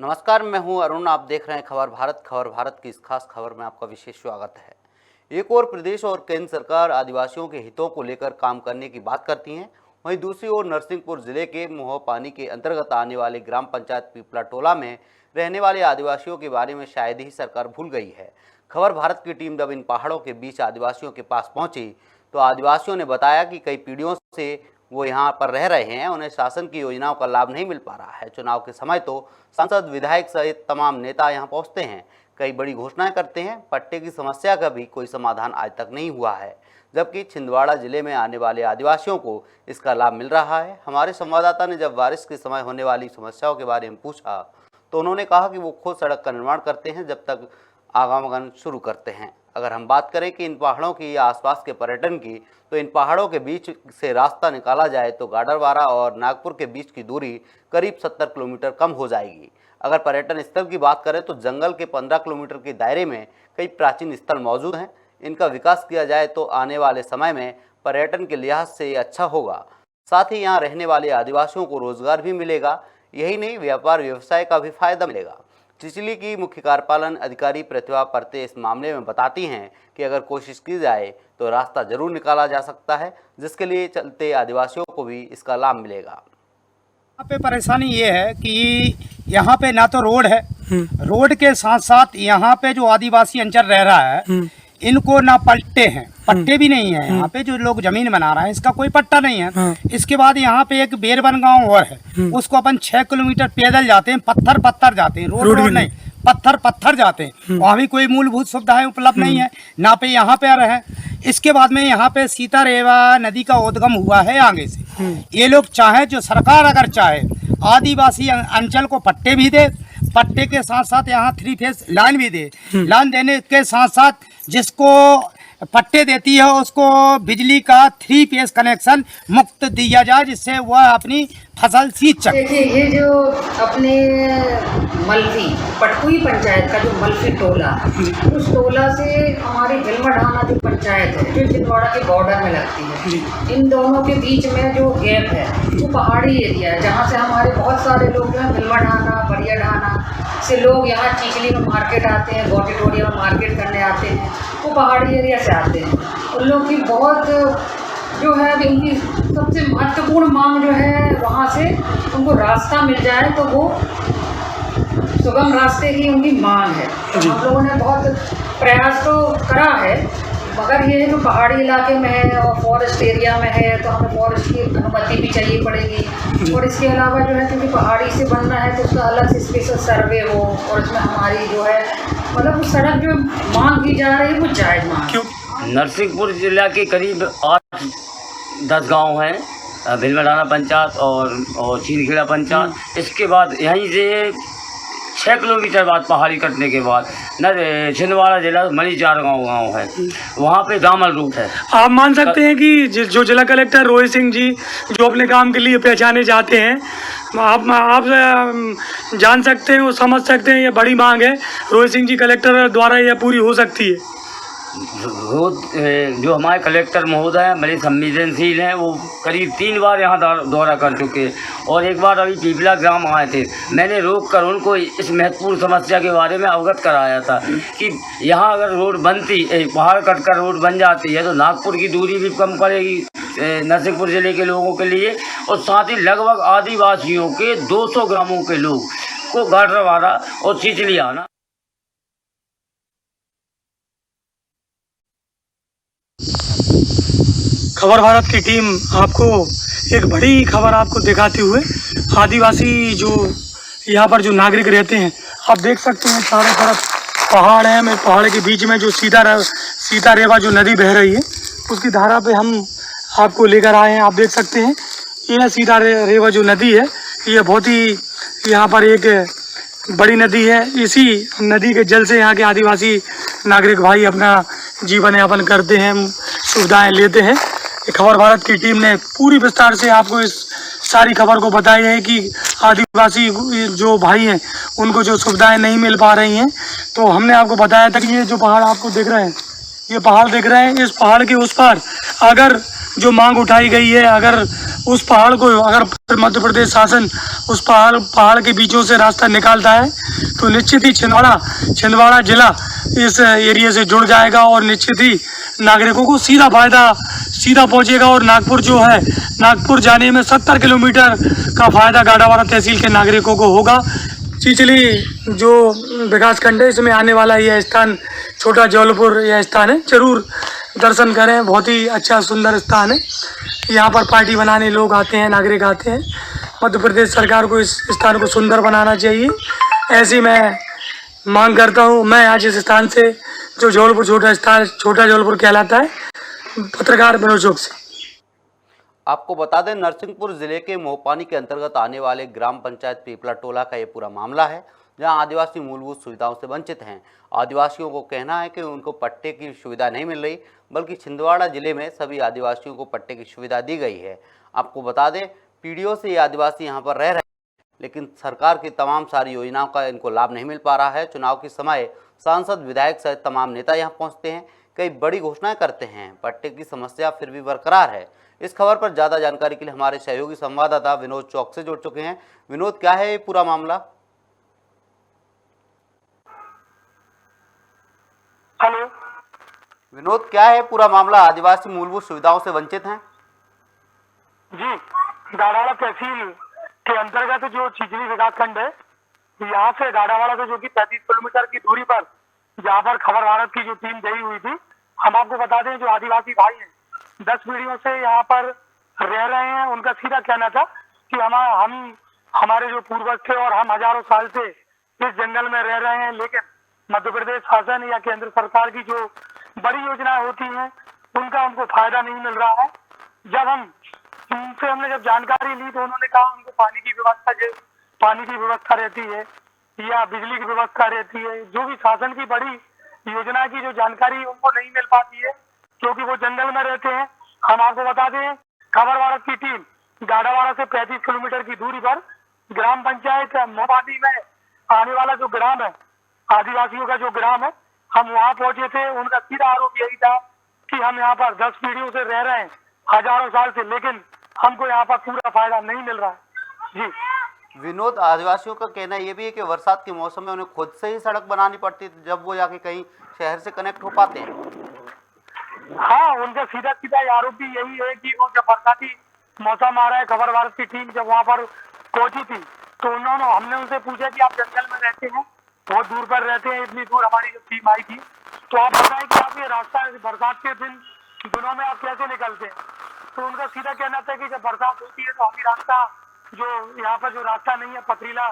नमस्कार, मैं हूं अरुण। आप देख रहे हैं खबर भारत की इस खास खबर में आपका विशेष स्वागत है। एक ओर प्रदेश और केंद्र सरकार आदिवासियों के हितों को लेकर काम करने की बात करती हैं, वहीं दूसरी ओर नरसिंहपुर जिले के मोहपानी के अंतर्गत आने वाले ग्राम पंचायत पीपला टोला में रहने वाले आदिवासियों के बारे में शायद ही सरकार भूल गई है। खबर भारत की टीम जब इन पहाड़ों के बीच आदिवासियों के पास पहुंची तो आदिवासियों ने बताया कि कई पीढ़ियों से वो यहाँ पर रह रहे हैं, उन्हें शासन की योजनाओं का लाभ नहीं मिल पा रहा है। चुनाव के समय तो सांसद, विधायक सहित तमाम नेता यहाँ पहुँचते हैं, कई बड़ी घोषणाएं करते हैं, पट्टे की समस्या का भी कोई समाधान आज तक नहीं हुआ है, जबकि छिंदवाड़ा जिले में आने वाले आदिवासियों को इसका लाभ मिल रहा है। हमारे संवाददाता ने जब बारिश के समय होने वाली समस्याओं के बारे में पूछा तो उन्होंने कहा कि वो खुद सड़क का निर्माण करते हैं जब तक आवागमन शुरू करते हैं। अगर हम बात करें कि इन पहाड़ों की या आसपास के पर्यटन की, तो इन पहाड़ों के बीच से रास्ता निकाला जाए तो गाडरवारा और नागपुर के बीच की दूरी करीब 70 किलोमीटर कम हो जाएगी। अगर पर्यटन स्थल की बात करें तो जंगल के 15 किलोमीटर के दायरे में कई प्राचीन स्थल मौजूद हैं। इनका विकास किया जाए तो आने वाले समय में पर्यटन के लिहाज से अच्छा होगा, साथ ही यहाँ रहने वाले आदिवासियों को रोजगार भी मिलेगा। यही नहीं, व्यापार व्यवसाय का भी फायदा मिलेगा। चिचली की मुख्य कार्यपालन अधिकारी प्रतिभा परते इस मामले में बताती हैं कि अगर कोशिश की जाए तो रास्ता जरूर निकाला जा सकता है, जिसके लिए चलते आदिवासियों को भी इसका लाभ मिलेगा। यहाँ पे परेशानी ये है कि यहाँ पे ना तो रोड है, रोड के साथ साथ यहाँ पे जो आदिवासी अंचल रह रहा है इनको ना पट्टे हैं, पट्टे भी नहीं है। यहाँ पे जो लोग जमीन बना रहे हैं इसका कोई पट्टा नहीं है। इसके बाद यहाँ पे एक बेरबन गांव और है, उसको अपन 6 किलोमीटर पैदल जाते हैं, पत्थर जाते हैं, रोड नहीं, पत्थर जाते हैं। वहाँ भी कोई मूलभूत सुविधाएं उपलब्ध नहीं है, ना पे यहाँ पे आ रहे हैं। इसके बाद में यहाँ पे सीता रेवा नदी का उद्गम हुआ है आगे से। ये लोग चाहे, जो सरकार अगर चाहे आदिवासी अंचल को पट्टे भी दे, पट्टे के साथ साथ यहाँ 3 फेज लाइन भी दे, लाइन देने के साथ साथ जिसको पट्टे देती है उसको बिजली का 3 फेज कनेक्शन मुफ्त दिया जाए, जिससे वह अपनी फसल सींच सके। देखिए, ये जो अपने मल्फी पटकुई पंचायत का जो मल्फी टोला, उस टोला से हमारी भिलवाडाना जो पंचायत है जो छिंदवाड़ा के बॉर्डर में लगती है, इन दोनों के बीच में जो गैप है वो पहाड़ी एरिया है, जहाँ से हमारे बहुत सारे लोग जो है भिलवाडाना, बरियाडाना से लोग यहाँ चिचली में मार्केट आते हैं, गोटीटोरिया में मार्केट करने आते हैं, वो पहाड़ी एरिया से आते हैं। उन लोग की बहुत जो है उनकी सबसे महत्वपूर्ण मांग जो है वहाँ से उनको रास्ता मिल जाए, तो वो सुगम रास्ते की उनकी मांग है। तो हम लोगों ने बहुत प्रयास तो करा है, मगर ये जो पहाड़ी इलाके में है और फॉरेस्ट एरिया में है तो हमें फॉरेस्ट की अनुमति भी चाहिए पड़ेगी। और इसके अलावा जो है क्योंकि पहाड़ी से बनना है तो उसका अलग से स्पेशल सर्वे हो, और इसमें हमारी जो है मतलब सड़क जो मांग की जा रही है वो जायज मांग। नरसिंहपुर जिला के करीब 8-10 गांव हैं, भिलवाडाना पंचायत और चीनखेड़ा पंचायत। इसके बाद यहीं से 6 किलोमीटर बाद पहाड़ी कटने के बाद छिंदवाड़ा जिला मणिचार गांव है, वहाँ पे दामल रूट है। आप मान सकते हैं कि जो जिला कलेक्टर रोहित सिंह जी जो अपने काम के लिए पहचाने जाते हैं, आप जान सकते हैं और समझ सकते हैं ये बड़ी मांग है, रोहित सिंह जी कलेक्टर द्वारा यह पूरी हो सकती है। जो हमारे कलेक्टर महोदय हैं बड़े संवेदनशील हैं, वो करीब 3 बार यहाँ दौरा कर चुके हैं और एक बार अभी पीपला ग्राम आए थे। मैंने रोक कर उनको इस महत्वपूर्ण समस्या के बारे में अवगत कराया था कि यहाँ अगर रोड बनती, पहाड़ कट कर रोड बन जाती है तो नागपुर की दूरी भी कम पड़ेगी नरसिंहपुर ज़िले के लोगों के लिए, और साथ ही लगभग आदिवासियों के 200 ग्रामों के लोग को गाडरवारा और चिचली आना। खबर भारत की टीम आपको एक बड़ी खबर आपको दिखाते हुए, आदिवासी जो यहाँ पर जो नागरिक रहते हैं, आप देख सकते हैं चारों तरफ पहाड़ है। मैं पहाड़ के बीच में जो सीता रेवा जो नदी बह रही है उसकी धारा पे हम आपको लेकर आए हैं। आप देख सकते हैं ये सीता रेवा जो नदी है ये बहुत ही यहाँ पर एक बड़ी नदी है। इसी नदी के जल से यहाँ के आदिवासी नागरिक भाई अपना जीवन यापन करते हैं, सुविधाएं लेते हैं। खबर भारत की टीम ने पूरी विस्तार से आपको इस सारी खबर को बताई है कि आदिवासी जो भाई हैं उनको जो सुविधाएं नहीं मिल पा रही हैं। तो हमने आपको बताया था कि ये जो पहाड़ आपको दिख रहे हैं, ये पहाड़ दिख रहे हैं, इस पहाड़ के उस पार अगर जो मांग उठाई गई है, अगर उस पहाड़ को अगर मध्य प्रदेश शासन उस पहाड़ के बीचों से रास्ता निकालता है तो निश्चित ही छिंदवाड़ा जिला इस एरिया से जुड़ जाएगा और निश्चित ही नागरिकों को सीधा पहुंचेगा। और नागपुर जो है, नागपुर जाने में 70 किलोमीटर का फायदा गाड़ावाड़ा तहसील के नागरिकों को होगा। चिचली जो विकास खंड है इसमें आने वाला यह स्थान छोटा जौलपुर यह स्थान है, जरूर दर्शन करें। बहुत ही अच्छा सुंदर स्थान है। यहाँ पर पार्टी बनाने लोग आते हैं, नागरिक आते हैं। मध्य प्रदेश सरकार को इस स्थान को सुंदर बनाना चाहिए, ऐसी मैं मांग करता हूँ। मैं आज इस स्थान से जो जौलपुर छोटा जौलपुर कहलाता है, पत्रकार विनोद चौक से। आपको बता दें, नरसिंहपुर जिले के मोहपानी के अंतर्गत आने वाले ग्राम पंचायत पीपला टोला का ये पूरा मामला है, जहां आदिवासी मूलभूत सुविधाओं से वंचित हैं। आदिवासियों को कहना है कि उनको पट्टे की सुविधा नहीं मिल रही, बल्कि छिंदवाड़ा जिले में सभी आदिवासियों को पट्टे की सुविधा दी गई है। आपको बता दें, पीढ़ियों से ये आदिवासी यहाँ पर रह रहे हैं, लेकिन सरकार की तमाम सारी योजनाओं का इनको लाभ नहीं मिल पा रहा है। चुनाव के समय सांसद, विधायक सहित तमाम नेता यहाँ पहुँचते हैं, कई बड़ी घोषणाएं करते हैं, पट्टे की समस्या फिर भी बरकरार है। इस खबर पर ज़्यादा जानकारी के लिए हमारे सहयोगी संवाददाता विनोद चौक से जुड़ चुके हैं। विनोद, क्या है ये पूरा मामला? हेलो विनोद, क्या है पूरा मामला? आदिवासी मूलभूत सुविधाओं से वंचित हैं। जी, गाड़ावाड़ा तहसील के अंतर्गत जो चिचली विकास खंड है, यहाँ से गाड़ावाड़ा से जो कि 35 किलोमीटर की दूरी पर जहाँ पर खबर भारत की जो टीम गई हुई थी, हम आपको बता दें जो आदिवासी भाई हैं 10 पीढ़ियों से यहाँ पर रह रहे हैं। उनका सीधा कहना था कि हमारे जो पूर्वज थे और हम हजारों साल से इस जंगल में रह रहे हैं, लेकिन मध्य प्रदेश शासन या केंद्र सरकार की जो बड़ी योजनाएं होती हैं उनका उनको फायदा नहीं मिल रहा है। हमने जब जानकारी ली तो उन्होंने कहा उनको पानी की व्यवस्था रहती है या बिजली की व्यवस्था रहती है, जो भी शासन की बड़ी योजना की जो जानकारी उनको नहीं मिल पाती है क्योंकि वो जंगल में रहते हैं। हम आपको बता दें, खबर भारत की टीम गाड़ावाड़ा से 35 किलोमीटर की दूरी पर ग्राम पंचायत मोहपानी में आने वाला जो ग्राम है, आदिवासियों का जो ग्राम है, हम वहाँ पहुंचे थे। उनका सीधा आरोप यही था कि हम यहाँ पर 10 पीढ़ियों से रह रहे हैं, हजारों साल से, लेकिन हमको यहाँ पर पूरा फायदा नहीं मिल रहा है। जी विनोद, आदिवासियों का कहना ये भी है कि बरसात के मौसम में उन्हें खुद से ही सड़क बनानी पड़ती है जब वो जाके कहीं शहर से कनेक्ट हो पाते हैं। हाँ, उनका सीधा आरोप भी यही है कि वो जब बरसाती मौसम आ रहा है, खबर भारत की टीम जब वहाँ पर पहुंची थी तो हमने उनसे पूछा कि आप जंगल में रहते हैं, बहुत दूर पर रहते हैं, इतनी दूर हमारी जब टीम आई थी तो आप बताएं कि आप ये रास्ता बरसात के दिनों में आप कैसे निकलते हैं? तो उनका सीधा कहना था कि जब बरसात होती है तो हम ही रास्ता, जो यहाँ पर जो रास्ता नहीं है, पथरीला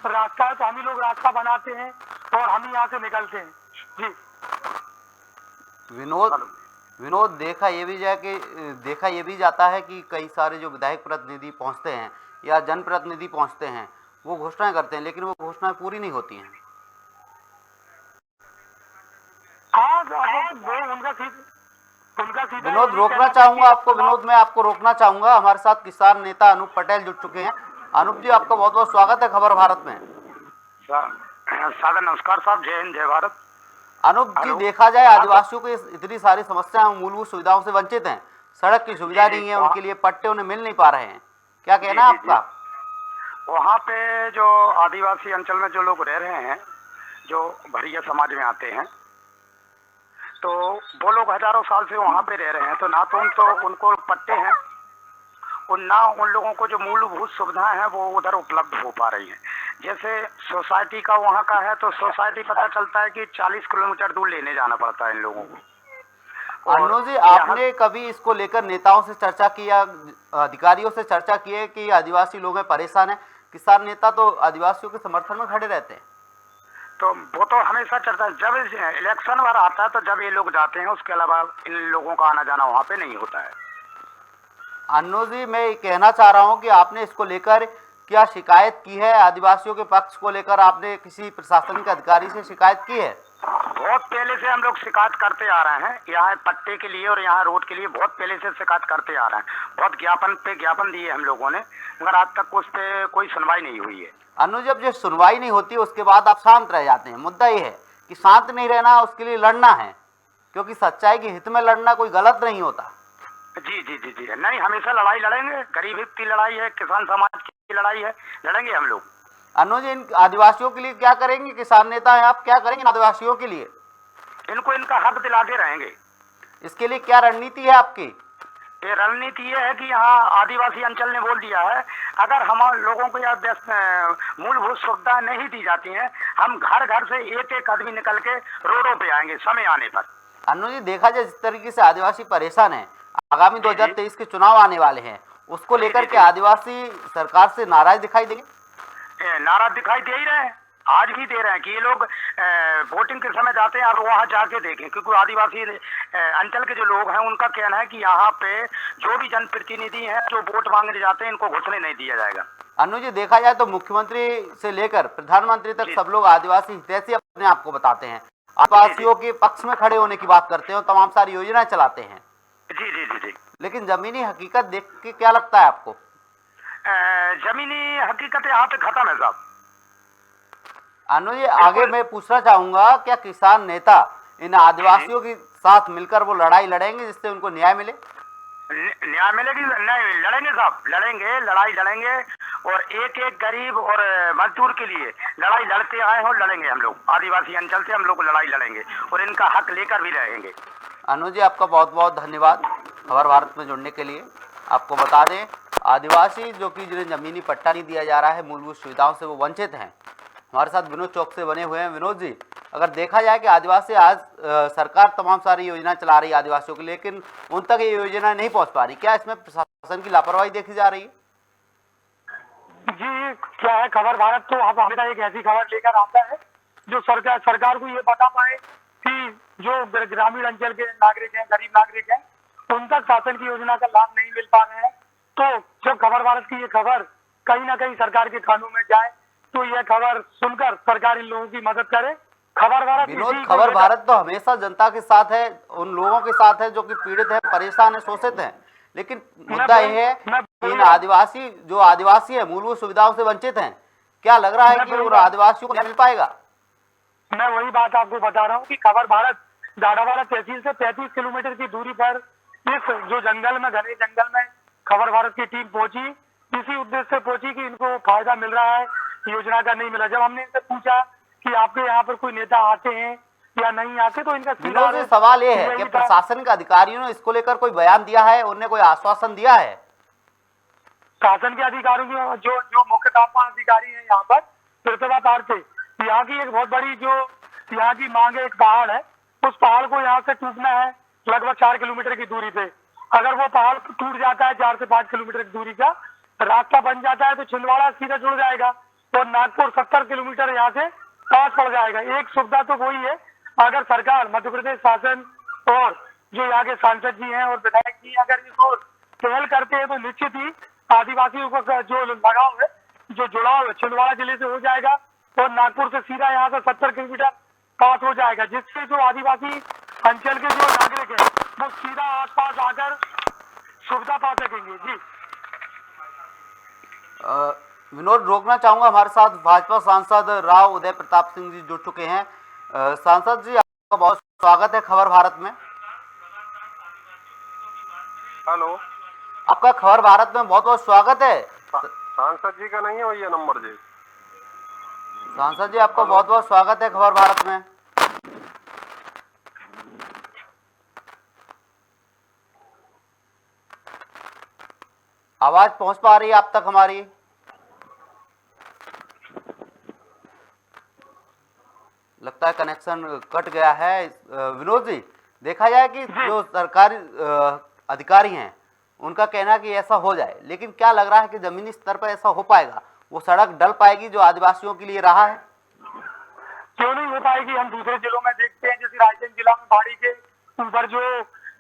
रास्ता है, तो हम ही लोग रास्ता बनाते हैं और हम ही यहाँ से निकलते हैं। जी विनोद, देखा ये भी जाता है कि कई सारे जो विधायक प्रतिनिधि पहुंचते हैं या जनप्रतिनिधि पहुंचते हैं, वो घोषणाएं करते हैं, लेकिन वो घोषणाएं पूरी नहीं होती हैं। विनोद, रोकना चाहूंगा आपको। विनोद, मैं आपको रोकना चाहूंगा। हमारे साथ किसान नेता अनूप पटेल जुड़ चुके हैं। अनूप जी, आपका बहुत बहुत स्वागत है खबर भारत में। सादर नमस्कार साहब, जय हिंद, जय भारत। अनूप जी, देखा जाए आदिवासियों को इतनी सारी समस्याएं, मूलभूत सुविधाओं से वंचित हैं, सड़क की सुविधा नहीं है, उनके लिए पट्टे उन्हें मिल नहीं पा रहे हैं, क्या कहना है आपका? वहाँ पे जो आदिवासी अंचल में जो लोग रह रहे हैं, जो भरिया समाज में आते हैं, तो वो लोग हजारों साल से वहाँ पे रह रहे हैं, तो ना तो उनको पट्टे हैं और ना उन लोगों को जो मूलभूत सुविधाएं हैं वो उधर उपलब्ध हो पा रही हैं। जैसे सोसाइटी का वहाँ का है तो सोसाइटी पता चलता है कि 40 किलोमीटर दूर लेने जाना पड़ता है इन लोगों को। अन्नू जी, आपने कभी इसको लेकर नेताओं से चर्चा की या अधिकारियों से चर्चा की है कि आदिवासी लोग हैं, परेशान हैं? किसान नेता तो आदिवासियों के समर्थन में खड़े रहते हैं। तो वो तो हमेशा चलता है, जब इलेक्शन वाला आता है तो जब ये लोग जाते हैं, उसके अलावा इन लोगों का आना जाना वहाँ पे नहीं होता है। अन्नू जी, मैं ये कहना चाह रहा हूँ कि आपने इसको लेकर क्या शिकायत की है? आदिवासियों के पक्ष को लेकर आपने किसी प्रशासनिक अधिकारी से शिकायत की है? बहुत पहले से हम लोग शिकायत करते आ रहे हैं, यहाँ पट्टे के लिए और यहाँ रोड के लिए बहुत पहले से शिकायत करते आ रहे हैं। बहुत ज्ञापन पे ज्ञापन दिए हम लोगों ने, मगर आज तक उस पर कोई सुनवाई नहीं हुई है। अनु, जब जो सुनवाई नहीं होती उसके बाद आप शांत रह जाते हैं। मुद्दा ये है कि शांत नहीं रहना, उसके लिए लड़ना है, क्योंकि सच्चाई के हित में लड़ना कोई गलत नहीं होता। जी जी जी जी, नहीं हमेशा लड़ाई लड़ेंगे, गरीब हित की लड़ाई है, किसान समाज की लड़ाई है, लड़ेंगे हम लोग। अनुज, इन आदिवासियों के लिए क्या करेंगे? किसान नेता हैं आप, क्या करेंगे इन आदिवासियों के लिए? इनको इनका हक दिलाते रहेंगे। इसके लिए क्या रणनीति है आपकी? ये रणनीति ये है कि यहाँ आदिवासी अंचल ने बोल दिया है, अगर हम लोगों को यह मूलभूत सुविधाएं नहीं दी जाती हैं, हम घर घर से एक एक आदमी निकल के रोडों पे आएंगे समय आने पर। अनुज जी, देखा जाए जिस तरीके से आदिवासी परेशान है, आगामी 2023 के चुनाव आने वाले हैं, उसको लेकर के आदिवासी सरकार से नाराज दिखाई देंगे? नाराज दिखाई दे ही रहे हैं, आज भी दे रहे हैं कि ये लोग वोटिंग के समय जाते हैं, आप वहाँ जाके देखें, क्योंकि आदिवासी अंचल के जो लोग हैं उनका कहना है कि यहाँ पे जो भी जनप्रतिनिधि हैं जो वोट मांगने जाते हैं इनको घुसने नहीं दिया जाएगा। अनुज जी, देखा जाए तो मुख्यमंत्री से लेकर प्रधानमंत्री तक सब लोग आदिवासी हितैषी अपने आप को बताते हैं, आदिवासियों के पक्ष में खड़े होने की बात करते हैं और तमाम सारी योजनाएं चलाते हैं। जी जी जी जी, लेकिन जमीनी हकीकत देख के क्या लगता है आपको? जमीनी हकीकत यहाँ पे खत्म है साहब। अनुज जी, आगे मैं पूछना चाहूंगा, क्या किसान नेता इन आदिवासियों के साथ मिलकर वो लड़ाई लड़ेंगे जिससे उनको न्याय मिले? न्याय मिलेगी? नहीं, लड़ेंगे साहब, लड़ेंगे, लड़ाई लड़ेंगे, और एक एक गरीब और मजदूर के लिए लड़ाई लड़ते आए हो, लड़ेंगे हम लोग। आदिवासी अंचल से हम लोग लड़ाई लड़ेंगे और इनका हक लेकर भी रहेंगे। अनुज जी, आपका बहुत बहुत धन्यवाद खबर भारत में जुड़ने के लिए। आपको बता दें, आदिवासी जो कि जिन्हें जमीनी पट्टा नहीं दिया जा रहा है, मूलभूत सुविधाओं से वो वंचित हैं, हमारे साथ विनोद चौक से बने हुए हैं। विनोद जी, अगर देखा जाए कि आदिवासी आज सरकार तमाम सारी योजना चला रही है आदिवासियों के लिए, लेकिन उन तक ये योजना नहीं पहुंच पा रही, क्या इसमें प्रशासन की लापरवाही देखी जा रही है? जी, क्या है, खबर भारत तो आप हमेशा एक ऐसी खबर लेकर आता है जो सरकार को ये बता पाए कि जो ग्रामीण अंचल के नागरिक हैं, गरीब नागरिक हैं, उन तक शासन की योजना का लाभ नहीं मिल पा रहे हैं। तो जब खबर भारत की ये खबर कहीं ना कहीं सरकार के कानों में जाए तो यह खबर सुनकर सरकार इन लोगों की मदद करे। खबर भारत विनोद, खबर भारत तो हमेशा जनता के साथ है, उन लोगों के साथ है जो कि पीड़ित है, परेशान है, शोषित है, लेकिन मुद्दा यह है कि इन आदिवासी है मूलभूत सुविधाओं से वंचित हैं, क्या लग रहा है कि उन आदिवासियों को नहीं मिल पाएगा? मैं वही बात आपको बता रहा हूँ कि खबर भारत दाढ़ावाला तहसील से 35 किलोमीटर की दूरी पर इस जो जंगल में, घने जंगल में खबर भारत की टीम पहुंची, इसी उद्देश्य से पहुंची कि इनको फायदा मिल रहा है, योजना का नहीं मिला। जब हमने इनसे पूछा कि आपके यहाँ पर कोई नेता आते हैं या नहीं आते, तो इनका सीधा सवाल ये है कि प्रशासनिक अधिकारियों ने इसको लेकर कोई बयान दिया है, उन्हें कोई आश्वासन दिया है? शासन के अधिकारियों की जो मुख्य तापमान अधिकारी है यहाँ पर प्रतिभा पारसे, यहाँ की एक बहुत बड़ी जो यहाँ की मांग है, एक पहाड़ है, उस पहाड़ को यहाँ से टूटना है लगभग 4 किलोमीटर की दूरी पे। अगर वो पहाड़ टूट जाता है 4 से 5 किलोमीटर की दूरी का रास्ता बन जाता है तो छिंदवाड़ा सीधा जुड़ जाएगा और नागपुर 70 किलोमीटर यहाँ से पास पड़ जाएगा। एक सुविधा तो वही है, अगर सरकार, मध्य प्रदेश शासन और जो यहाँ के सांसद जी हैं और विधायक जी अगर इसको पहल करते हैं तो निश्चित ही आदिवासियों का जो लगाव है, जो जुड़ाव है, छिंदवाड़ा जिले से हो जाएगा और नागपुर से सीधा यहाँ से 70 किलोमीटर पास हो जाएगा, जिससे जो आदिवासी अंचल के जो नागरिक है वो सीधा आसपास आकर सुविधा पा सकेंगे। जी विनोद, रोकना चाहूंगा, हमारे साथ भाजपा सांसद राव उदय प्रताप सिंह जी जुड़ चुके हैं। सांसद जी, आपका बहुत स्वागत है खबर भारत में। हेलो, आपका खबर भारत में बहुत बहुत स्वागत है। सांसद जी का नहीं है भैया नंबर जी। सांसद जी, आपका बहुत बहुत स्वागत है खबर भारत में। आवाज पहुंच पा रही है आप तक हमारी? लगता है कनेक्शन कट गया है। विनोद जी, देखा जाए कि जो सरकारी अधिकारी हैं उनका कहना है कि ऐसा हो जाए, लेकिन क्या लग रहा है कि जमीनी स्तर पर ऐसा हो पाएगा? वो सड़क डल पाएगी जो आदिवासियों के लिए रहा है? क्यों नहीं हो पाएगी? हम दूसरे जिलों में देखते हैं, जैसे रायसेन जिला में पहाड़ी के ऊपर जो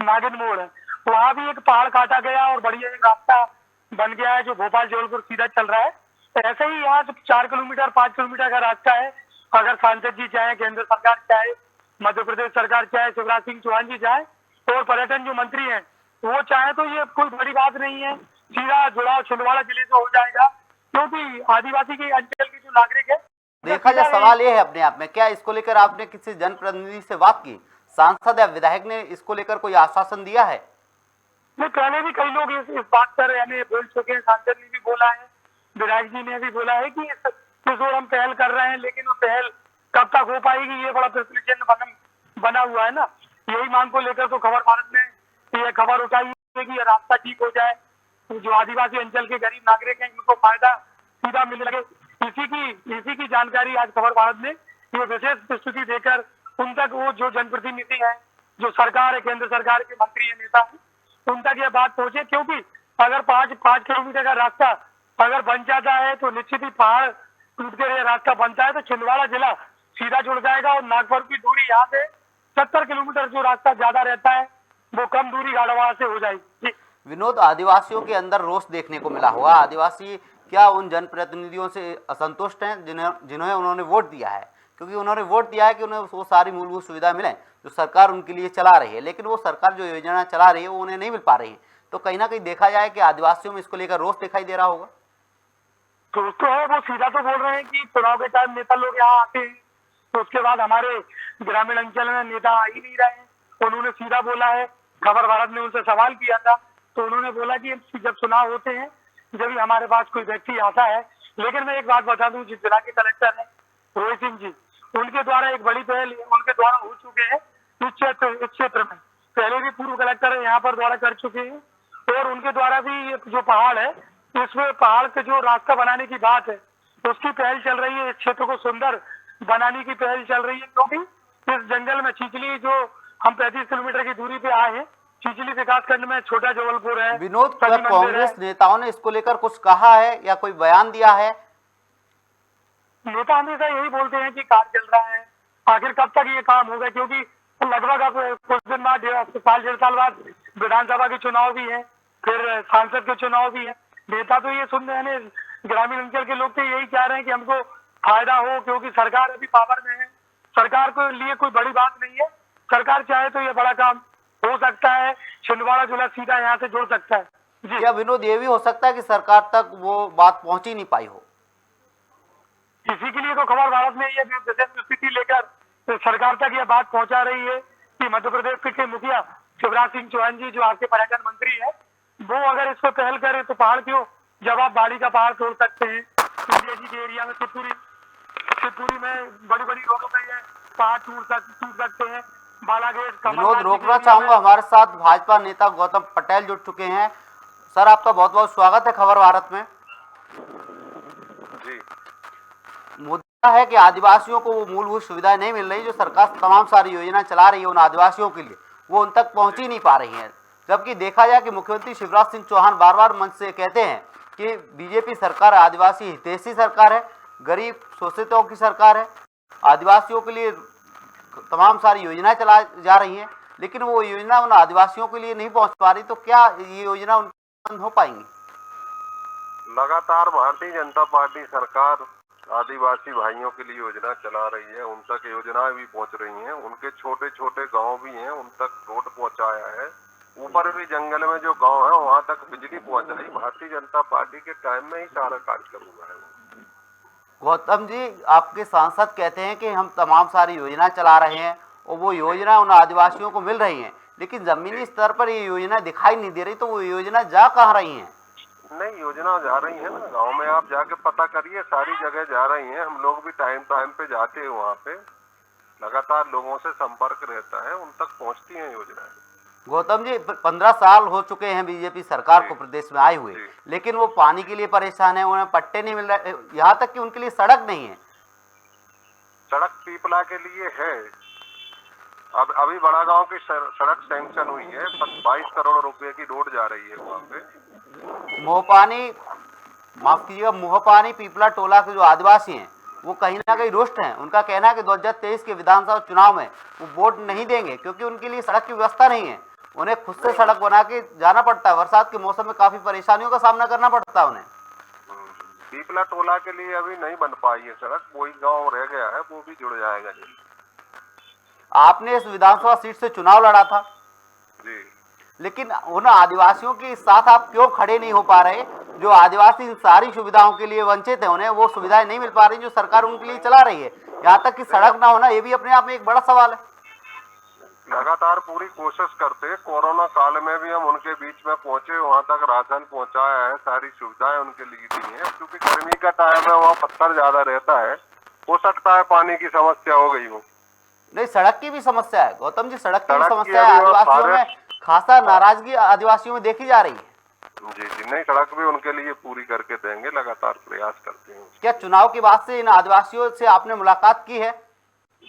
नागिन मोड़ है वहाँ भी एक पहाड़ काटा गया और बढ़िया एक रास्ता बन गया है जो भोपाल जबलपुर सीधा चल रहा है। ऐसे ही यहाँ 4 किलोमीटर 5 किलोमीटर का रास्ता है, अगर सांसद जी चाहे, केंद्र सरकार चाहे, मध्य प्रदेश सरकार चाहे, शिवराज सिंह चौहान जी चाहे और पर्यटन जो मंत्री हैं वो चाहे तो ये कोई बड़ी बात नहीं है, सीधा जुड़ाव छिंदवाड़ा जिले से हो जाएगा, क्योंकि आदिवासी के अंचल के जो नागरिक है। देखा जाए, सवाल ये है अपने आप में, क्या इसको लेकर आपने किसी जनप्रतिनिधि से बात की? सांसद या विधायक ने इसको लेकर कोई आश्वासन दिया है? नहीं, पहले भी कई लोग इस बात पर यानी बोल चुके हैं, सांसद ने भी बोला है, विधायक जी ने भी बोला है कि इस ओर हम पहल कर रहे हैं, लेकिन वो पहल कब तक हो पाएगी ये बड़ा प्रश्न चिन्ह बना हुआ है ना। यही मांग को लेकर तो खबर भारत ने ये खबर उठाई है कि ये रास्ता ठीक हो जाए, जो आदिवासी अंचल के गरीब नागरिक हैं उनको फायदा सीधा मिलने लगे। इसी की जानकारी आज खबर भारत ने ये विशेष प्रस्तुति देकर उन तक, वो जो जनप्रतिनिधि है, जो सरकार है, केंद्र सरकार के मंत्री है, नेता है, उन तक यह बात पहुंचे। क्योंकि अगर 5 किलोमीटर का रास्ता अगर बन जाता है तो निश्चित ही पहाड़ टूट कर यह रास्ता बनता है तो छिंदवाड़ा जिला सीधा जुड़ जाएगा और नागपुर की दूरी यहाँ से 70 किलोमीटर जो रास्ता ज्यादा रहता है वो कम दूरी गाड़वा से हो जाएगी। विनोद, आदिवासियों के अंदर रोष देखने को मिला होगा। आदिवासी क्या उन जनप्रतिनिधियों से असंतुष्ट हैं जिन्हें उन्होंने वोट दिया है? क्योंकि उन्होंने वोट दिया है कि उन्हें वो सारी मूलभूत सुविधा मिले जो सरकार उनके लिए चला रही है, लेकिन वो सरकार जो योजना चला रही है वो उन्हें नहीं मिल पा रही है। तो कहीं ना कहीं देखा जाए कि आदिवासियों में इसको लेकर रोष दिखाई दे रहा होगा। रोष तो है, वो सीधा तो बोल रहे हैं कि चुनाव के टाइम नेता लोग यहाँ आते हैं तो उसके बाद हमारे ग्रामीण अंचल में नेता आ ही नहीं रहे हैं। उन्होंने सीधा बोला है, खबर भारत ने उनसे सवाल किया था तो उन्होंने बोला कि जब चुनाव होते हैं जब ही हमारे पास कोई व्यक्ति आता है। लेकिन मैं एक बात बता दूं, जिस जिला के कलेक्टर है रोहित सिंह जी, उनके द्वारा एक बड़ी पहल उनके द्वारा हो चुके हैं इस क्षेत्र में। पहले भी पूर्व कलेक्टर यहाँ पर द्वारा कर चुके हैं और उनके द्वारा भी ये जो पहाड़ है, इसमें पहाड़ के जो रास्ता बनाने की बात है उसकी पहल चल रही है। इस क्षेत्र को सुंदर बनाने की पहल चल रही है, क्योंकि इस जंगल में चिचली, जो हम 35 किलोमीटर की दूरी पे आए हैं, चिचली विकास खंड में छोटा जबलपुर है। विनोद, क्या कांग्रेस नेताओं ने इसको लेकर कुछ कहा है या कोई बयान दिया है? नेता हमेशा यही बोलते हैं कि काम चल रहा है, आखिर कब तक ये काम होगा, क्योंकि लगभग अब कुछ दिन बाद 1.5 साल बाद विधानसभा के चुनाव भी है, फिर सांसद के चुनाव भी है। नेता तो ये सुन रहे हैं, ग्रामीण अंचल के लोग तो यही चाह रहे हैं कि हमको फायदा हो, क्योंकि सरकार अभी पावर में है। सरकार के लिए कोई बड़ी बात नहीं है, सरकार चाहे तो ये बड़ा काम हो सकता है, छिंदवाड़ा जिला सीधा यहाँ से जुड़ सकता है जी। क्या विनोद, ये भी हो सकता है कि सरकार तक वो बात पहुंच ही नहीं पाई हो? इसी के लिए तो खबर भारत में ये विशेष स्थिति लेकर सरकार तक ये बात पहुंचा रही है कि मध्य प्रदेश के मुखिया शिवराज सिंह चौहान जी, जो आपके पर्यटन मंत्री है, वो अगर इस पर पहल करे तो पहाड़ क्यों, जब आप बाड़ी का पहाड़ तोड़ सकते हैं। इंडिया जी के एरिया में शिवपुरी में बड़ी बड़ी रोडों पे ये पहाड़ टूट सकते हैं। बालाघाट विनोद, रोकना चाहूंगा, हमारे साथ भाजपा नेता गौतम पटेल जुड़ चुके हैं। सर, आपका बहुत बहुत स्वागत है खबर भारत में। जी, मुद्दा है कि आदिवासियों को वो मूलभूत सुविधाएं नहीं मिल रही जो सरकार तमाम सारी योजना चला रही है उन आदिवासियों के लिए, वो उन तक पहुंच ही नहीं पा रही है। जबकि देखा जाए कि मुख्यमंत्री शिवराज सिंह चौहान बार बार मंच से कहते हैं कि बीजेपी सरकार आदिवासी हितैषी सरकार है, गरीब शोषितों की सरकार है, आदिवासियों के लिए तमाम सारी योजनाएं चला जा रही हैं, लेकिन वो योजना उन आदिवासियों के लिए नहीं पहुंच पा रही। तो क्या ये योजना उन बंद हो पाएंगी? लगातार भारतीय जनता पार्टी सरकार आदिवासी भाइयों के लिए योजना चला रही है, उन तक योजनाएं भी पहुंच रही हैं, उनके छोटे छोटे गांव भी हैं, उन तक रोड पहुंचाया है, ऊपर भी जंगल में जो गांव है वहां तक बिजली पहुंचाई। भारतीय जनता पार्टी के टाइम में ही सारा कार्यक्रम हुआ है। गौतम जी, आपके सांसद कहते हैं कि हम तमाम सारी योजना चला रहे हैं और वो योजना उन आदिवासियों को मिल रही हैं, लेकिन जमीनी स्तर पर ये योजना दिखाई नहीं दे रही। तो वो योजना जा कहाँ रही हैं? नहीं, योजना जा रही है ना, गांव में आप जाके पता करिए, सारी जगह जा रही हैं। हम लोग भी टाइम पे जाते हैं वहाँ पे, लगातार लोगों से संपर्क रहता है, उन तक पहुँचती हैं योजनाएं। गौतम जी, 15 साल हो चुके हैं बीजेपी सरकार को प्रदेश में आए हुए, लेकिन वो पानी के लिए परेशान है, उन्हें पट्टे नहीं मिल रहे, यहाँ तक कि उनके लिए सड़क नहीं है। सड़क पीपला के लिए है, अब अभी बड़ा गांव की सड़क सैंक्शन हुई है, 22 करोड़ रुपए की रोड जा रही है वहाँ पे। मोहपानी पीपला टोला के जो आदिवासी हैं वो कहीं ना कहीं रुष्ट हैं। उनका कहना है कि 2023 के विधानसभा चुनाव में वो वोट नहीं देंगे क्योंकि उनके लिए सड़क की व्यवस्था नहीं है। उन्हें खुद से सड़क बना के जाना पड़ता है, बरसात के मौसम में काफी परेशानियों का सामना करना पड़ता है उन्हें। पीपला टोला के लिए अभी नहीं बन पाई है सड़क, वही गांव रह गया है, वो भी जुड़ जाएगा जल्दी। आपने इस विधानसभा सीट से चुनाव लड़ा था जी, लेकिन उन आदिवासियों के साथ आप क्यों खड़े नहीं हो पा रहे जो आदिवासी इन सारी सुविधाओं के लिए वंचित है? उन्हें वो सुविधाएं नहीं मिल पा रही जो सरकार उनके लिए चला रही है। यहाँ तक कि सड़क ना होना ये भी अपने आप में एक बड़ा सवाल है। लगातार पूरी कोशिश करते हैं। कोरोना काल में भी हम उनके बीच में पहुंचे, वहां तक राशन पहुंचाया है, सारी सुविधाएं उनके लिए दी हैं। क्योंकि गर्मी का टाइम है, वहाँ पत्थर ज्यादा रहता है, हो सकता है पानी की समस्या हो गई हो। नहीं, सड़क की भी समस्या है गौतम जी, सड़क की भी सड़क की समस्या है। अभी वहाँ आदिवासियों में खासा नाराजगी आदिवासियों में देखी जा रही है। जी जी, नहीं, सड़क भी उनके लिए पूरी करके देंगे, लगातार प्रयास करते हैं। क्या चुनाव के बाद से इन आदिवासियों से आपने मुलाकात की है?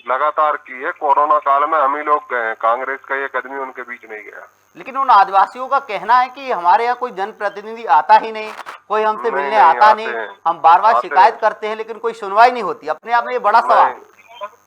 लगातार की है। कोरोना काल में हम ही लोग गए हैं, कांग्रेस का एक आदमी उनके बीच नहीं गया। लेकिन उन आदिवासियों का कहना है कि हमारे यहाँ कोई जनप्रतिनिधि आता ही नहीं, कोई हमसे नहीं, मिलने नहीं, आता आते नहीं, हैं। हम बार बार आते शिकायत हैं। करते हैं लेकिन कोई सुनवाई नहीं होती। अपने आप में ये बड़ा सवाल है।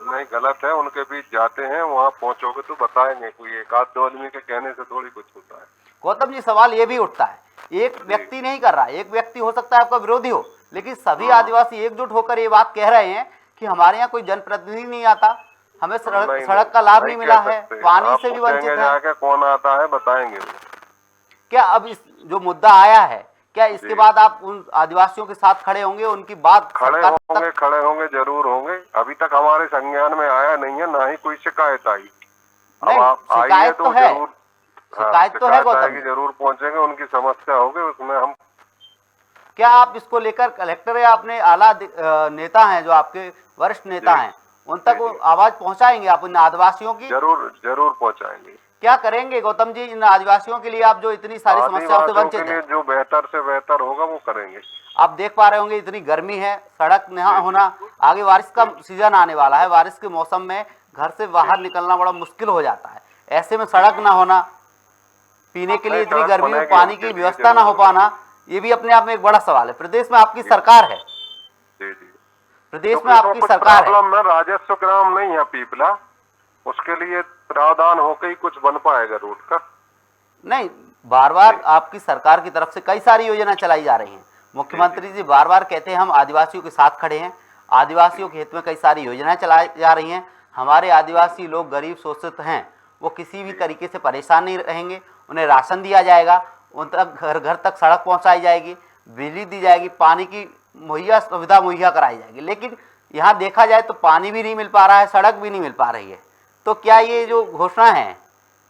नहीं, गलत है। उनके बीच जाते हैं, वहाँ पहुंचोगे तो बताएंगे। कोई एक आध दो आदमी के कहने से थोड़ी कुछ होता है। गौतम जी, सवाल ये भी उठता है, एक व्यक्ति नहीं कर रहा, एक व्यक्ति हो सकता है आपका विरोधी हो, लेकिन सभी आदिवासी एकजुट होकर ये बात कह रहे हैं कि हमारे यहाँ कोई जनप्रतिनिधि नहीं आता, हमें सड़क का लाभ नहीं मिला है, पानी से भी वंचित है। जाके कौन आता है बताएंगे। क्या अब इस जो मुद्दा आया है, क्या इसके बाद आप उन आदिवासियों के साथ खड़े होंगे, उनकी बात खड़े होंगे, जरूर होंगे। अभी तक हमारे संज्ञान में आया नहीं है, ना ही कोई शिकायत आई। नहीं, शिकायत तो है, शिकायत तो है गौतम जी, जरूर पहुंचेंगे। उनकी समस्या होगी, उसमें हम। क्या आप इसको लेकर कलेक्टर या अपने आला नेता हैं, जो आपके वरिष्ठ नेता हैं, उन तक आवाज पहुंचाएंगे आप इन आदिवासियों की? जरूर पहुंचाएंगे। क्या करेंगे गौतम जी इन आदिवासियों के लिए, आप जो इतनी सारी समस्याओं से वंचित हैं? जो बेहतर से बेहतर होगा वो करेंगे। आप देख पा रहे होंगे इतनी गर्मी है, सड़क न होना, आगे बारिश का सीजन आने वाला है, बारिश के मौसम में घर से बाहर निकलना बड़ा मुश्किल हो जाता है। ऐसे में सड़क ना होना, पीने के लिए इतनी गर्मी में पानी की व्यवस्था ना हो पाना, ये भी अपने आप में एक बड़ा सवाल है। प्रदेश में आपकी सरकार है, प्रदेश में आपकी सरकार है, राजस्व ग्राम नहीं है पीपला, उसके लिए प्रावधान होकर ही कुछ बन पाएगा रोड का। नहीं, बार बार आपकी सरकार की तरफ से कई सारी योजना चलाई जा रही हैं। मुख्यमंत्री जी बार बार कहते हैं हम आदिवासियों के साथ खड़े हैं, आदिवासियों के हित में कई सारी योजनाएं चलाई जा रही हैं। हमारे आदिवासी लोग गरीब शोषित हैं, वो किसी भी तरीके से परेशान नहीं रहेंगे, उन्हें राशन दिया जाएगा, उन तक घर घर तक सड़क पहुंचाई जाएगी, बिजली दी जाएगी, पानी की सुविधा मुहैया कराई जाएगी। लेकिन यहाँ देखा जाए तो पानी भी नहीं मिल पा रहा है, सड़क भी नहीं मिल पा रही है। तो क्या ये जो घोषणा है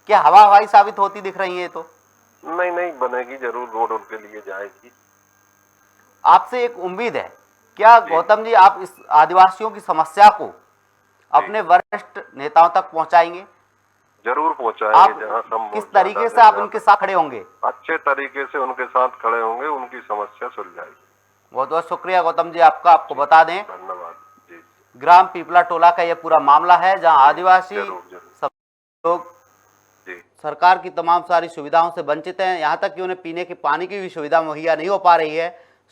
क्या हवा हवाई साबित होती दिख रही है? तो नहीं बनेगी, जरूर रोड उनके लिए जाएगी। आपसे एक उम्मीद है, क्या गौतम जी आप इस आदिवासियों की समस्या को अपने वरिष्ठ नेताओं तक पहुंचाएंगे? जरूर पहुंचाएंगे। आप जहां संभव किस तरीके से आप उनके साथ खड़े होंगे? अच्छे तरीके से उनके साथ खड़े होंगे, उनकी समस्या सुलझाएगी। बहुत बहुत शुक्रिया गौतम जी आपका। आपको बता दें, धन्यवाद जी। ग्राम पीपला टोला का यह पूरा मामला है, जहां आदिवासी सब लोग सरकार की तमाम सारी सुविधाओं से वंचित हैं। यहाँ तक कि उन्हें पीने के पानी की भी सुविधा मुहैया नहीं हो पा रही है,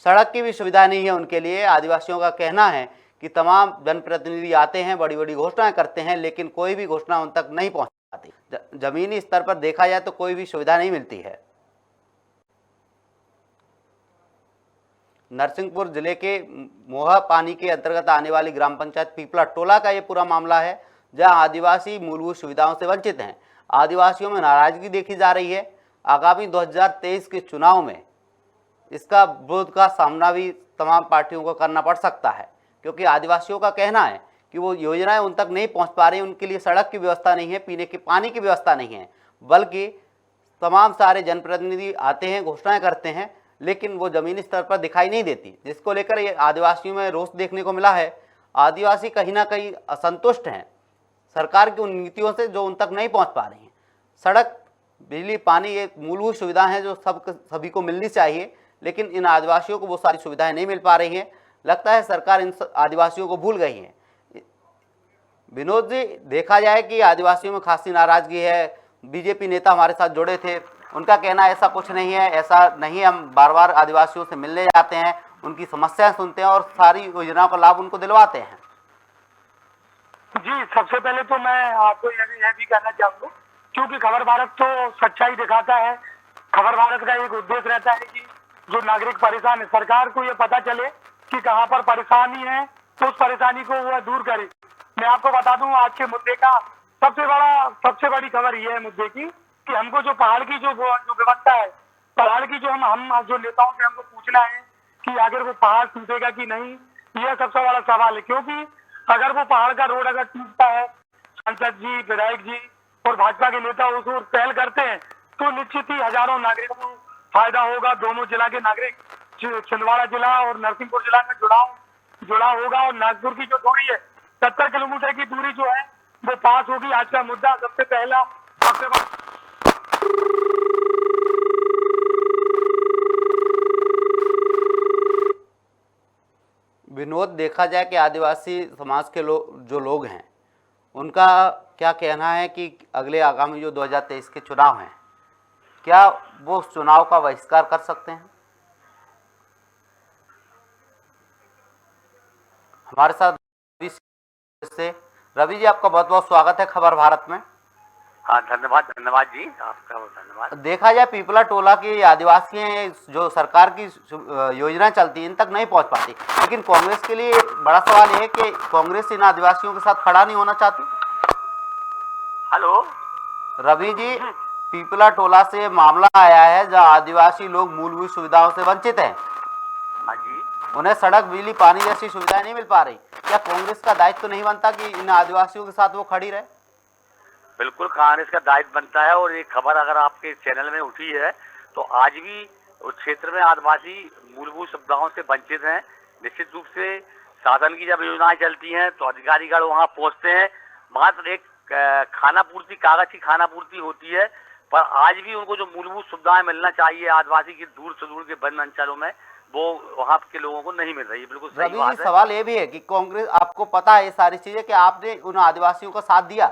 सड़क की भी सुविधा नहीं है उनके लिए। आदिवासियों का कहना है कि तमाम जनप्रतिनिधि आते हैं, बड़ी बड़ी घोषणाएं करते हैं, लेकिन कोई भी घोषणा उन तक नहीं पहुँच पाती। जमीनी स्तर पर देखा जाए तो कोई भी सुविधा नहीं मिलती है। नरसिंहपुर जिले के मोहा पानी के अंतर्गत आने वाली ग्राम पंचायत पीपला टोला का ये पूरा मामला है, जहां आदिवासी मूलभूत सुविधाओं से वंचित हैं। आदिवासियों में नाराजगी देखी जा रही है। आगामी 2023 के चुनाव में इसका विरोध का सामना भी तमाम पार्टियों को करना पड़ सकता है, क्योंकि आदिवासियों का कहना है कि वो योजनाएं उन तक नहीं पहुंच पा रही, उनके लिए सड़क की व्यवस्था नहीं है, पीने के पानी की व्यवस्था नहीं है, बल्कि तमाम सारे जनप्रतिनिधि आते हैं, घोषणाएं करते हैं, लेकिन वो ज़मीनी स्तर पर दिखाई नहीं देती, जिसको लेकर ये आदिवासियों में रोष देखने को मिला है। आदिवासी कहीं ना कहीं असंतुष्ट हैं सरकार की उन नीतियों से जो उन तक नहीं पहुंच पा रही हैं। सड़क, बिजली, पानी ये मूलभूत सुविधाएं हैं जो सभी को मिलनी चाहिए, लेकिन इन आदिवासियों को वो सारी सुविधाएं नहीं मिल पा रही हैं। लगता है सरकार इन आदिवासियों को भूल गई है। विनोद जी, देखा जाए कि आदिवासियों में खासी नाराजगी है। बीजेपी नेता हमारे साथ जुड़े थे, उनका कहना ऐसा कुछ नहीं है, ऐसा नहीं, हम बार बार आदिवासियों से मिलने जाते हैं, उनकी समस्याएं सुनते हैं और सारी योजनाओं का लाभ उनको दिलवाते हैं। जी, सबसे पहले तो मैं आपको यह भी कहना चाहूँगा, क्योंकि खबर भारत तो सच्चाई दिखाता है। खबर भारत का एक उद्देश्य रहता है कि जो नागरिक परेशान है, सरकार को ये पता चले कि कहाँ पर परेशानी है, तो उस परेशानी को वह दूर करे। मैं आपको बता दूं, आज के मुद्दे का सबसे बड़ी खबर ये है मुद्दे की कि हमको जो पहाड़ की जो व्यवस्था है, पहाड़ की जो हम जो नेताओं से हमको पूछना है कि अगर वो पहाड़ टूटेगा कि नहीं, यह सबसे बड़ा सवाल है। क्योंकि अगर वो पहाड़ का रोड अगर टूटता है, सांसद जी, विधायक जी और भाजपा के नेता उस ओर पहल करते हैं तो निश्चित ही हजारों नागरिकों को फायदा होगा। दोनों जिला के नागरिक छिंदवाड़ा जिला और नरसिंहपुर जिला में जुड़ा होगा और नागपुर की जो दूरी है 70 किलोमीटर की दूरी जो है वो पास होगी। आज का मुद्दा सबसे पहला आपके पास विनोद, देखा जाए कि आदिवासी समाज के जो लोग हैं उनका क्या कहना है कि अगले आगामी जो 2023 के चुनाव हैं, क्या वो उस चुनाव का बहिष्कार कर सकते हैं? हमारे साथ रवि जी, आपका बहुत बहुत स्वागत है खबर भारत में। हाँ, धन्यवाद जी, आपका धन्यवाद। देखा जाए पीपला टोला की आदिवासी हैं, जो सरकार की योजना चलती है इन तक नहीं पहुंच पाती, लेकिन कांग्रेस के लिए बड़ा सवाल ये है कि कांग्रेस इन आदिवासियों के साथ खड़ा नहीं होना चाहती। हेलो रवि जी, पीपला टोला से मामला आया है जहां आदिवासी लोग मूलभूत सुविधाओं से वंचित हैं। हाँ जी, उन्हें सड़क, बिजली, पानी जैसी सुविधाएं नहीं मिल पा रही। क्या कांग्रेस का दायित्व तो नहीं बनता कि इन आदिवासियों के साथ वो खड़ी रहे? बिल्कुल कांग्रेस का दायित्व बनता है। और ये खबर अगर आपके चैनल में उठी है तो आज भी उस क्षेत्र में आदिवासी मूलभूत सुविधाओं से वंचित हैं। निश्चित रूप से शासन की जब योजनाएं चलती हैं तो अधिकारीगण वहां पहुंचते हैं, मात्र एक खाना पूर्ति, कागज की खाना पूर्ति होती है, पर आज भी उनको जो मूलभूत सुविधाएं मिलना चाहिए आदिवासी के दूर से दूर के वन अंचलों में, वो वहाँ के लोगों को नहीं मिल रही है। बिल्कुल सही रवि बात जी, है। सवाल ये भी है कि कांग्रेस, आपको पता है ये सारी चीजें कि आपने उन आदिवासियों का साथ दिया,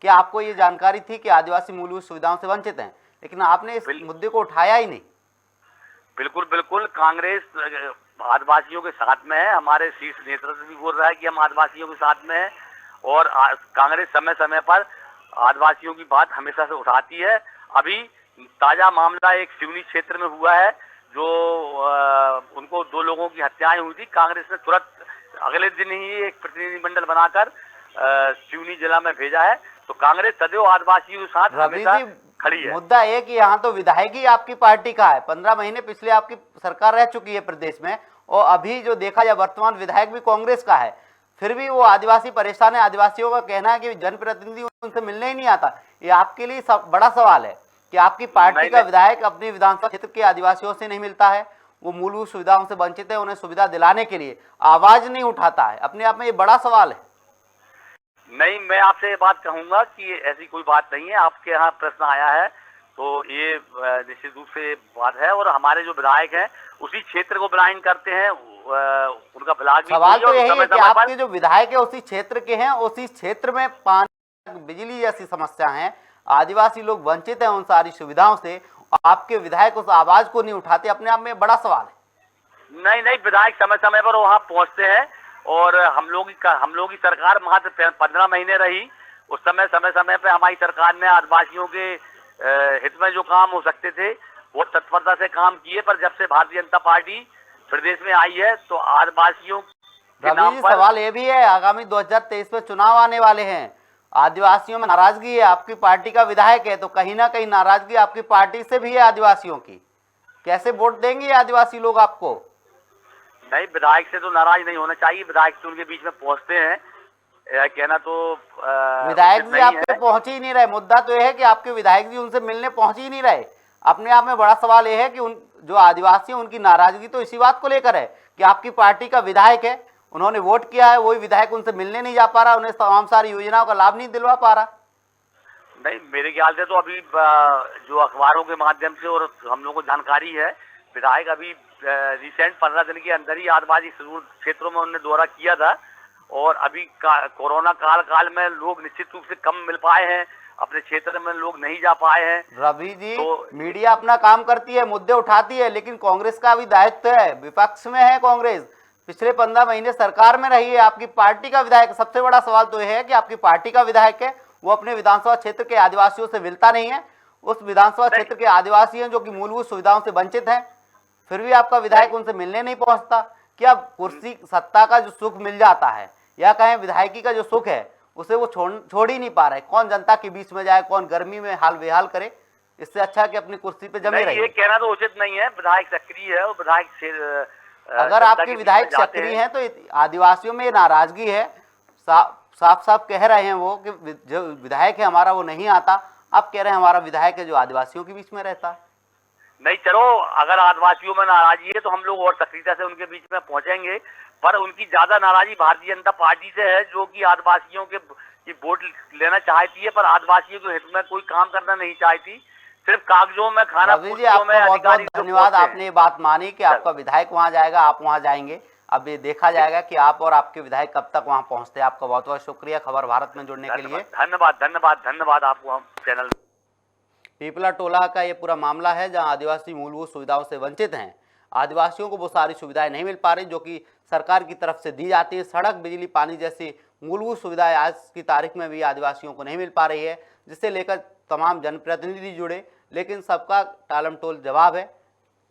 क्या आपको ये जानकारी थी कि आदिवासी मूलभूत सुविधाओं से वंचित हैं, लेकिन आपने इस मुद्दे को उठाया ही नहीं? बिल्कुल कांग्रेस आदिवासियों के साथ में है। हमारे शीर्ष नेतृत्व भी बोल रहा है कि हम आदिवासियों के साथ में हैं और कांग्रेस समय समय पर आदिवासियों की बात हमेशा से उठाती है। अभी ताजा मामला एक सिवनी क्षेत्र में हुआ है, जो उनको 2 लोगों की हत्याएं हुई थी। कांग्रेस ने तुरंत अगले दिन ही एक प्रतिनिधिमंडल बनाकर सिवनी जिला में भेजा है। तो कांग्रेस सदैव आदिवासियों के साथ हमेशा खड़ी है। मुद्दा है कि यहाँ तो विधायक ही आपकी पार्टी का है, 15 महीने पिछले आपकी सरकार रह चुकी है प्रदेश में, और अभी जो देखा जाए वर्तमान विधायक भी कांग्रेस का है, फिर भी वो आदिवासी परेशान है। आदिवासियों का कहना है कि जनप्रतिनिधि उनसे मिलने ही नहीं आता। ये आपके लिए बड़ा सवाल है कि आपकी पार्टी का विधायक अपनी विधानसभा क्षेत्र के आदिवासियों से नहीं मिलता है, वो मूलभूत सुविधाओं से वंचित है, उन्हें सुविधा दिलाने के लिए आवाज नहीं उठाता है। अपने आप में ये बड़ा सवाल है। नहीं, मैं आपसे ये बात कहूंगा कि ऐसी कोई बात नहीं है। आपके यहाँ प्रश्न आया है तो ये निश्चित रूप से बात है, और हमारे जो विधायक हैं उसी क्षेत्र को ब्लाइंड करते हैं, उनका ब्लॉक भी। सवाल तो यही है कि आपके जो विधायक है उसी क्षेत्र के हैं, उसी क्षेत्र में पानी, बिजली जैसी समस्या है, आदिवासी लोग वंचित हैं उन सारी सुविधाओं से, आपके विधायक उस आवाज को नहीं उठाते। अपने आप में बड़ा सवाल है। नहीं, विधायक समय समय पर वहाँ पहुँचते हैं, और हम लोग की सरकार मात्र 15 महीने रही। उस समय समय पे हमारी सरकार ने आदिवासियों के हित में जो काम हो सकते थे वो तत्परता से काम किए, पर जब से भारतीय जनता पार्टी प्रदेश में आई है तो आदिवासियों के नाम पर सवाल ये भी है, आगामी 2023 में चुनाव आने वाले हैं, आदिवासियों में नाराजगी है, आपकी पार्टी का विधायक है, तो कहीं ना कहीं नाराजगी आपकी पार्टी से भी है आदिवासियों की। कैसे वोट देंगे आदिवासी लोग आपको? नहीं, विधायक से तो नाराज नहीं होना चाहिए, विधायक से उनके बीच में पहुंचते हैं। कहना तो विधायक जी आपके पहुंच ही नहीं रहे। मुद्दा तो यह है कि आपके विधायक जी उनसे मिलने पहुंच ही नहीं रहे। अपने आप में बड़ा सवाल यह है कि उन जो आदिवासी हैं उनकी नाराजगी तो इसी बात को लेकर है कि आपकी पार्टी का विधायक है, उन्होंने वोट किया है, वही विधायक उनसे मिलने नहीं जा पा रहा, उन्हें तमाम सारी योजनाओं का लाभ नहीं दिलवा पा रहा। नहीं, मेरे ख्याल से तो अभी जो अखबारों के माध्यम से और हम लोगों को जानकारी है, विधायक अभी रिसेंट 15 दिन के अंदर ही आदिवासी क्षेत्रों में उन्होंने दौरा किया था, और अभी कोरोना काल में लोग निश्चित रूप से कम मिल पाए हैं, अपने क्षेत्र में लोग नहीं जा पाए हैं। रवि जी, तो मीडिया अपना काम करती है, मुद्दे उठाती है, लेकिन कांग्रेस का भी दायित्व है, विपक्ष में है कांग्रेस, पिछले 15 महीने सरकार में रही है, आपकी पार्टी का विधायक। सबसे बड़ा सवाल तो यह है कि आपकी पार्टी का विधायक है, वो अपने विधानसभा क्षेत्र के आदिवासियों से मिलता नहीं है, उस विधानसभा क्षेत्र के आदिवासी हैं जो कि मूलभूत सुविधाओं से वंचित हैं, फिर भी आपका विधायक उनसे मिलने नहीं पहुंचता। क्या कुर्सी, सत्ता का जो सुख मिल जाता है, या कहें विधायकी का जो सुख है, उसे वो छोड़ ही नहीं पा रहे? कौन जनता के बीच में जाए, कौन गर्मी में हाल बेहाल करे? इससे अच्छा कि अपनी कुर्सी पे जमे रहे। ये कहना तो उचित नहीं है, विधायक सक्रिय है और विधायक अगर आपके विधायक सक्रिय हैं तो आदिवासियों में नाराजगी है, साफ साफ कह रहे हैं वो कि जो विधायक है हमारा वो नहीं आता। आप कह रहे हैं हमारा विधायक है जो आदिवासियों के बीच में रहता है। नहीं, चलो अगर आदिवासियों में नाराजगी है तो हम लोग और सक्रियता से उनके बीच में पहुंचेंगे, पर उनकी ज्यादा नाराजगी भारतीय जनता पार्टी से है, जो कि आदिवासियों के की वोट लेना चाहती है पर आदिवासियों के हित में कोई काम करना नहीं चाहती, सिर्फ कागजों में खाना रवि जी, आपका बहुत बहुत धन्यवाद। आपने ये बात मानी कि आपका विधायक वहां जाएगा, आप वहां जाएंगे। अब ये देखा जाएगा कि आप और आपके विधायक कब तक वहां पहुंचते हैं। आपका बहुत बहुत शुक्रिया खबर भारत में जुड़ने के लिए। धन्यवाद धन्यवाद धन्यवाद आपको हम चैनल। पीपला टोला का ये पूरा मामला है जहां आदिवासी मूलभूत सुविधाओं से वंचित हैं। आदिवासियों को वो सारी सुविधाएं नहीं मिल पा रही जो कि सरकार की तरफ से दी जाती है। सड़क, बिजली, पानी जैसी मूलभूत सुविधाएं आज की तारीख में भी आदिवासियों को नहीं मिल पा रही है, जिसे लेकर तमाम जनप्रतिनिधि जुड़े, लेकिन सबका टालमटोल जवाब है।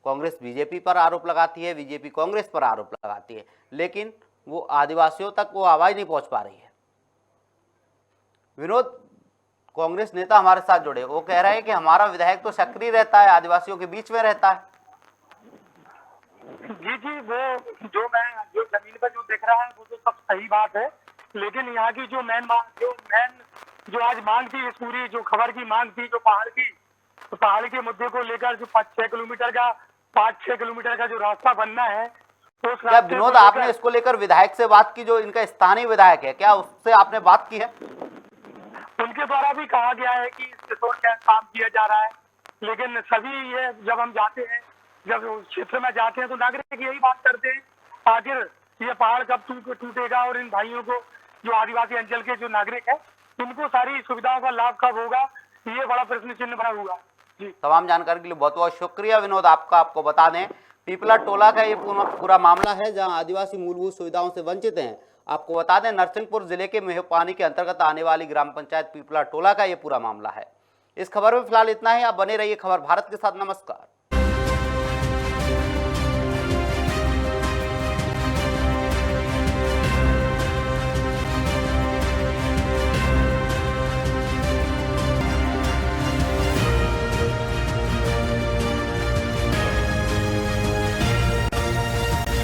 कांग्रेस बीजेपी पर आरोप लगाती है, बीजेपी कांग्रेस पर आरोप लगाती है, लेकिन वो आदिवासियों तक वो आवाज नहीं पहुंच पा रही है। विनोद, कांग्रेस नेता हमारे साथ जुड़े, वो कह रहे हैं कि हमारा विधायक तो सक्रिय रहता है, आदिवासियों के बीच में रहता है। जी, वो जो जमीन पर जो दिख रहा है वो तो सब सही बात है, लेकिन यहाँ की जो जो आज मांग थी, इस पूरी जो खबर की मांग थी, जो पहाड़ के मुद्दे को लेकर जो 5-6 किलोमीटर का जो रास्ता बनना है, उस क्या विनोद आपने इसको लेकर विधायक से बात की, जो इनका स्थानीय विधायक है, क्या उससे आपने बात की है? उनके द्वारा भी कहा गया है कि इस रिसोर्ट का काम किया जा रहा है, लेकिन सभी ये जब हम जाते हैं, जब क्षेत्र में जाते हैं तो नागरिक यही बात करते हैं, आखिर ये पहाड़ कब टूटेगा और इन भाइयों को, जो आदिवासी अंचल के जो नागरिक है, इनको सारी सुविधाओं का लाभ कब होगा, ये बड़ा प्रश्न चिन्ह बना हुआ। जी, तमाम जानकारी के लिए बहुत बहुत शुक्रिया विनोद आपका। आपको बता दें पीपला टोला का ये पूरा मामला है जहां आदिवासी मूलभूत सुविधाओं से वंचित हैं। आपको बता दें नरसिंहपुर जिले के मेहपानी के अंतर्गत आने वाली ग्राम पंचायत पीपला टोला का ये पूरा मामला है। इस खबर में फिलहाल इतना ही। आप बने रहिए खबर भारत के साथ। नमस्कार।